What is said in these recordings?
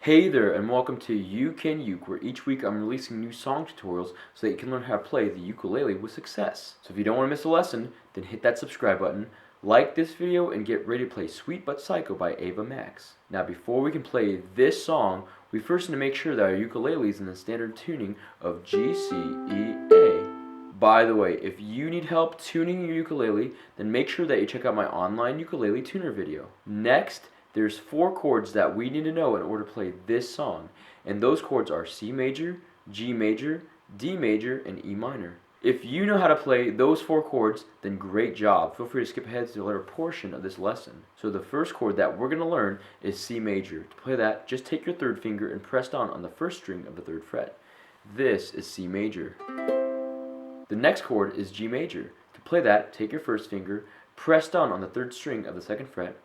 Hey there, and welcome to You Can Uke, where each week I'm releasing new song tutorials so that you can learn how to play the ukulele with success. So if you don't want to miss a lesson, then hit that subscribe button, like this video, and get ready to play Sweet But Psycho by Ava Max. Now before we can play this song, we first need to make sure that our ukulele is in the standard tuning of G, C, E, A. By the way, if you need help tuning your ukulele, then make sure that you check out my online ukulele tuner video. Next, there's 4 chords that we need to know in order to play this song, and those chords are C major, G major, D major, and E minor. If you know how to play those 4 chords, then great job. Feel free to skip ahead to the later portion of this lesson. So the first chord that we're going to learn is C major. To play that, just take your third finger and press down on the first string of the 3rd fret. This is C major. The next chord is G major. To play that, take your first finger, press down on the 3rd string of the 2nd fret,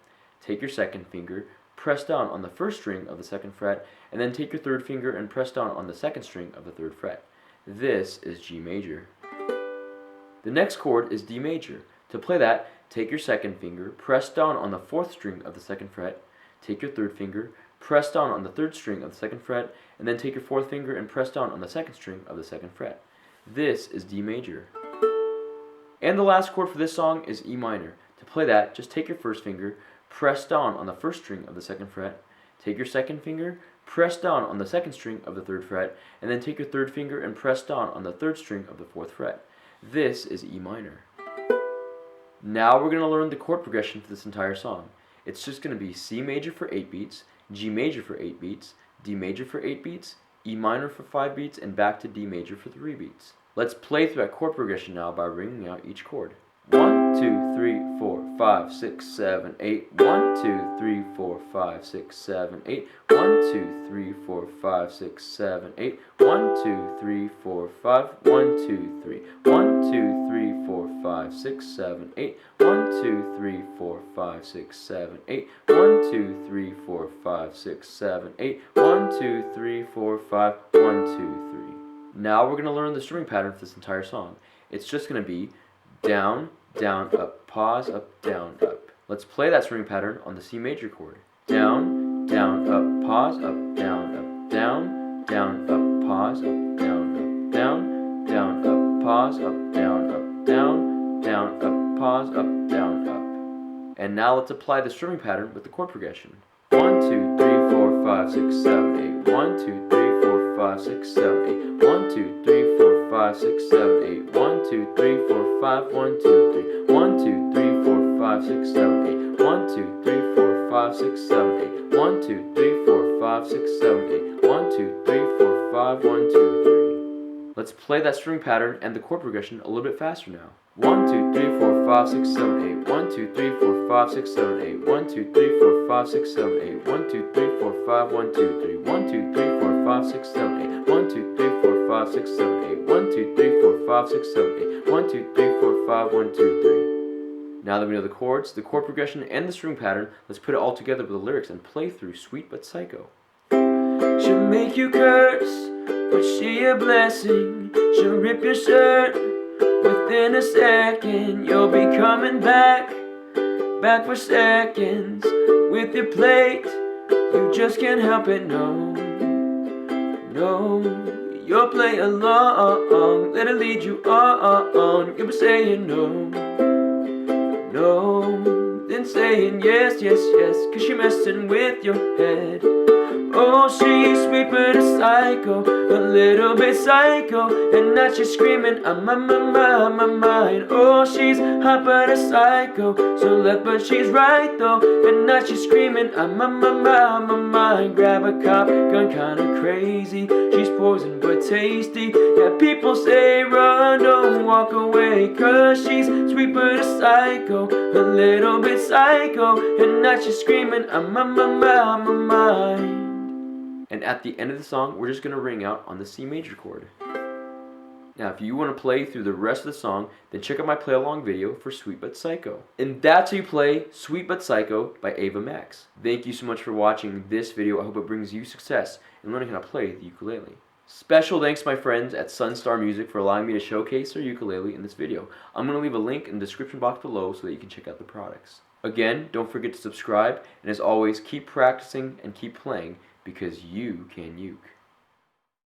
take your second finger, press down on the 1st string of the 2nd fret, and then take your 3rd finger and press down on the 2nd string of the 3rd fret. This is G major. The next chord is D major. To play that, take your second finger, press down on the 4th string of the 2nd fret, take your 3rd finger, press down on the 3rd string of the 2nd fret, and then take your 4th finger and press down on the 2nd string of the 2nd fret. This is D major. And the last chord for this song is E minor. To play that, just take your first finger, press down on the 1st string of the 2nd fret, take your second finger, press down on the 2nd string of the 3rd fret, and then take your 3rd finger and press down on the 3rd string of the 4th fret. This is E minor. Now we're going to learn the chord progression for this entire song. It's just going to be C major for 8 beats, G major for 8 beats, D major for 8 beats, E minor for 5 beats, and back to D major for 3 beats. Let's play through that chord progression now by ringing out each chord. 1, 2, 3, 4, 5, 6, 7, 8. 1, 2, 3, 4, 5, 6, 7, 8. 1, 2, 3, 4, 5, 6, 7, 8. 1, 2, 3, 4, 5. 1, 2, 3. 1, 2, 3, 4, 5, 6, 7, 8. 1, 2, 3, 4, 5, 6, 7, 8. 1, 2, 3, 4, 5, 6, 7, 8. 1, 2, 3, 4, 5. 1, 2, 3. Now we're going to learn the strumming pattern for this entire song. It's just going to be down, down, up, pause, up, down, up. Let's play that strumming pattern on the C major chord. Down, down, up, pause, up, down, up, down, down, up, pause, up, down, up, down, down, up, pause, up, down, up, down, down, up, pause, up, down, up. And now let's apply the strumming pattern with the chord progression. 1, 2, 3, 4, 5, 6, 7, 8. 1, 2, 3, 4, 5, 6, 7, 8. 1, 2, 3, 4, 5, 6, 7, 8. 1, 2, 3, 4, 5, 1, 2, 3. 1, 2, 3, 4, 5, 6, 7, 8. 1, 2, 3, 4, 5, 6, 7, 8. 1, 2, 3, 4, 5, 6, 7, 8. 1, 2, 3, 4, 5, 1, 2, 3. Let's play that string pattern and the chord progression a little bit faster now. 1, 2, 3, 4, 5, 6, 7, 8. 1, 2, 3, 4, 5, 6, 7, 8. 1, 2, 3, 4, 5, 6, 7, 8. 1, 2, 3, 4, 5, 1, 2, 3. 1, 2, 3, 4, 5, 6, 7, 8. 1, 2, 3, 4, 5, 6, 7, 8. 1, 2, 3, 4, 5, 6, 7, 8. 1, 2, 3, 4, 5, 1, 2, 3. Now that we know the chords, the chord progression, and the string pattern, let's put it all together with the lyrics and play through Sweet But Psycho. She'll make you curse, but she a blessing. She'll rip your shirt within a second. You'll be coming back for seconds with your plate. You just can't help it, no. You'll play along, let her lead you on. You'll be saying no, then saying yes, yes, yes, 'cause you're messing with your head. Oh, she's sweet but a psycho, a little bit psycho, and now she's screaming, I'm on my mind. Oh, she's hot but a psycho, so left but she's right though, and now she's screaming, I'm on my mind. Grab a cop gun, kinda crazy, she's poison but tasty. Yeah, people say run, don't walk away, 'cause she's sweet but a psycho, a little bit psycho, and now she's screaming, I'm on my mind. And at the end of the song, we're just going to ring out on the C major chord. Now, if you want to play through the rest of the song, then check out my play along video for Sweet But Psycho. And that's how you play Sweet But Psycho by Ava Max. Thank you so much for watching this video. I hope it brings you success in learning how to play the ukulele. Special thanks to my friends at Sunstar Music for allowing me to showcase their ukulele in this video. I'm going to leave a link in the description box below so that you can check out the products. Again, don't forget to subscribe, and as always, keep practicing and keep playing because you can uke.